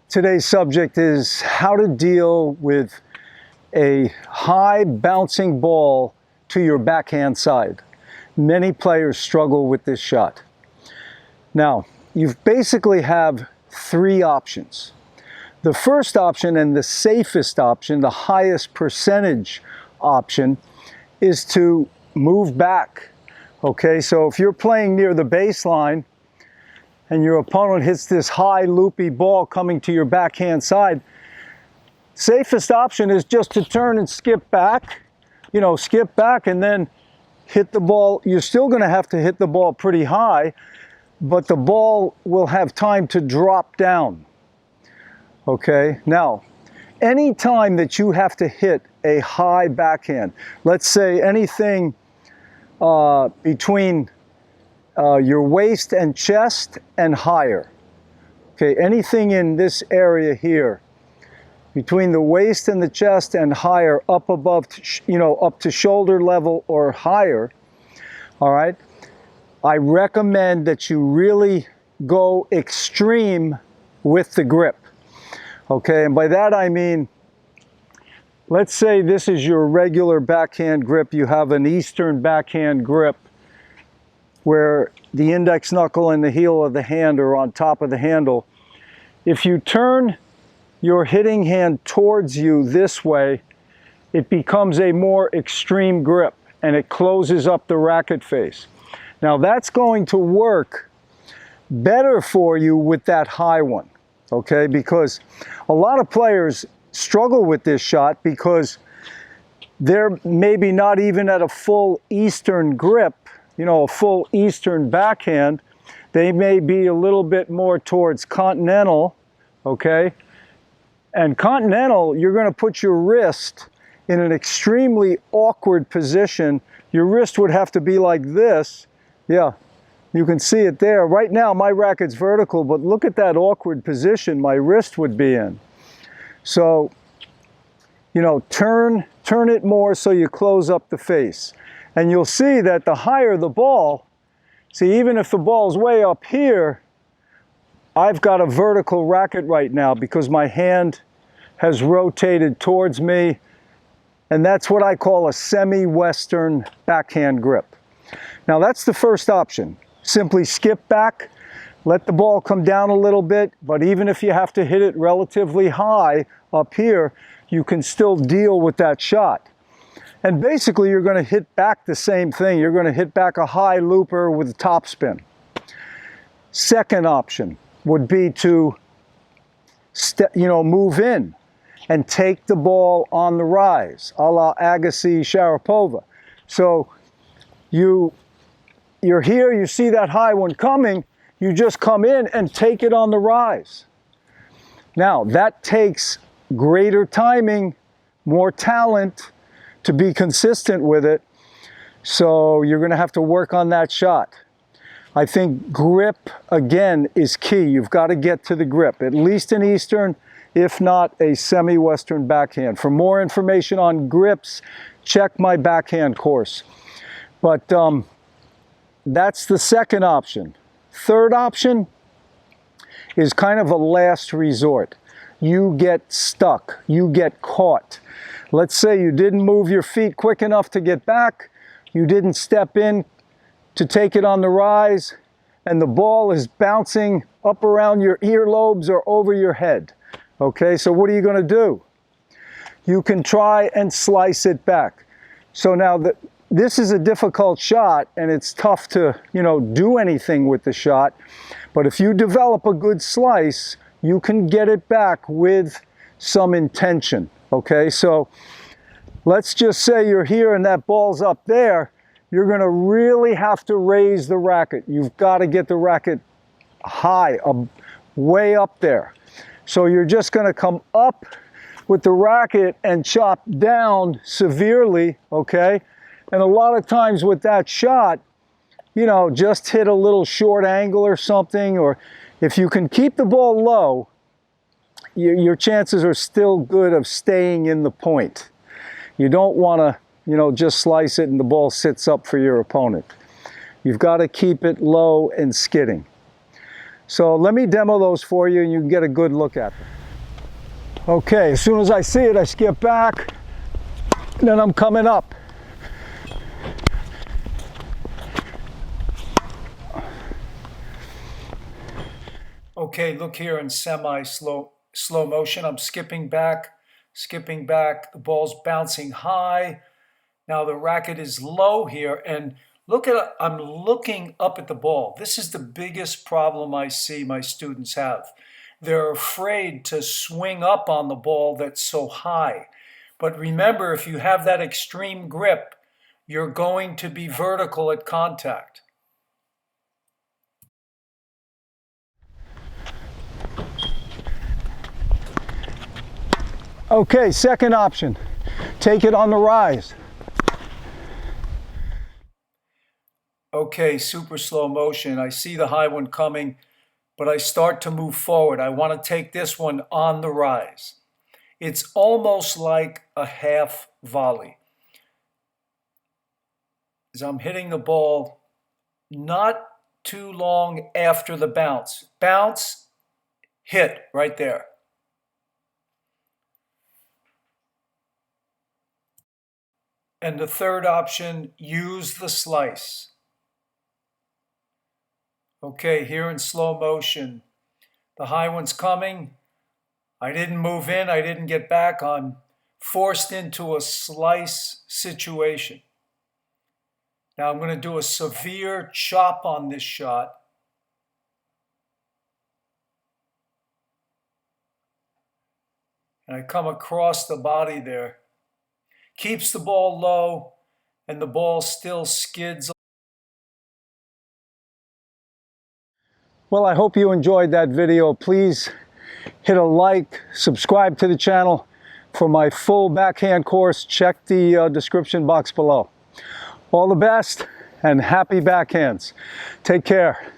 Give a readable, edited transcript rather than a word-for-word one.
Today's subject is how to deal with a high bouncing ball to your backhand side. Many players struggle with this shot. Now, you basically have three options. The first option and the safest option, the highest percentage option, is to move back. Okay, so if you're playing near the baseline and your opponent hits this high loopy ball coming to your backhand side, safest option is just to turn and skip back, skip back and then hit the ball. You're still going to have to hit the ball pretty high, but the ball will have time to drop down. Okay, now, any time that you have to hit a high backhand, let's say anything between your waist and chest and higher. Okay, anything in this area here, between the waist and the chest and higher, up above, up to shoulder level or higher, all right? I recommend that you really go extreme with the grip. Okay, and by that I mean, let's say this is your regular backhand grip. You have an Eastern backhand grip where the index knuckle and the heel of the hand are on top of the handle. If you turn your hitting hand towards you this way, it becomes a more extreme grip and it closes up the racket face. Now that's going to work better for you with that high one, okay? Because a lot of players struggle with this shot because they're maybe not even at a full Eastern grip, a full Eastern backhand. They may be a little bit more towards continental, okay? And continental, you're going to put your wrist in an extremely awkward position. Your wrist would have to be like this. Yeah, you can see it there. Right now, my racket's vertical, but look at that awkward position my wrist would be in. So, turn it more so you close up the face. And you'll see that the higher the ball, see, even if the ball's way up here, I've got a vertical racket right now because my hand has rotated towards me, and that's what I call a semi-Western backhand grip. Now that's the first option. Simply skip back, let the ball come down a little bit, but even if you have to hit it relatively high up here, you can still deal with that shot. And basically you're going to hit back the same thing. You're going to hit back a high looper with a topspin. Second option would be to move in and take the ball on the rise, a la Agassi, Sharapova. So you're here, you see that high one coming, you just come in and take it on the rise. Now that takes greater timing, more talent to be consistent with it. So you're going to have to work on that shot. I think grip, again, is key. You've got to get to the grip, at least an Eastern, if not a semi-Western backhand. For more information on grips, check my backhand course. But that's the second option. Third option is kind of a last resort. You get stuck, you get caught. Let's say you didn't move your feet quick enough to get back, you didn't step in to take it on the rise, and the ball is bouncing up around your earlobes or over your head. Okay, so what are you going to do? You can try and slice it back. So now this is a difficult shot and it's tough to, do anything with the shot. But if you develop a good slice, you can get it back with some intention. Okay, so let's just say you're here and that ball's up there. You're going to really have to raise the racket. You've got to get the racket high, way up there. So you're just going to come up with the racket and chop down severely, okay? And a lot of times with that shot, just hit a little short angle or something, or if you can keep the ball low, your chances are still good of staying in the point. You don't want to, just slice it and the ball sits up for your opponent. You've got to keep it low and skidding. So let me demo those for you and you can get a good look at them. Okay, as soon as I see it, I skip back, then I'm coming up. Okay, look here in semi-slow motion. I'm skipping back, the ball's bouncing high. Now the racket is low here, and look at, I'm looking up at the ball. This is the biggest problem I see my students have. They're afraid to swing up on the ball that's so high. But remember, if you have that extreme grip, you're going to be vertical at contact. Okay, second option, take it on the rise. Okay, super slow motion. I see the high one coming, but I start to move forward. I want to take this one on the rise. It's almost like a half volley. As I'm hitting the ball, not too long after the bounce. Bounce, hit right there. And the third option, use the slice. Okay, here in slow motion, the high one's coming. I didn't move in, I didn't get back. I'm forced into a slice situation. Now I'm going to do a severe chop on this shot. And I come across the body there. Keeps the ball low, and the ball still skids. Well, I hope you enjoyed that video. Please hit a like, subscribe to the channel. For my full backhand course, check the description box below. All the best and happy backhands. Take care.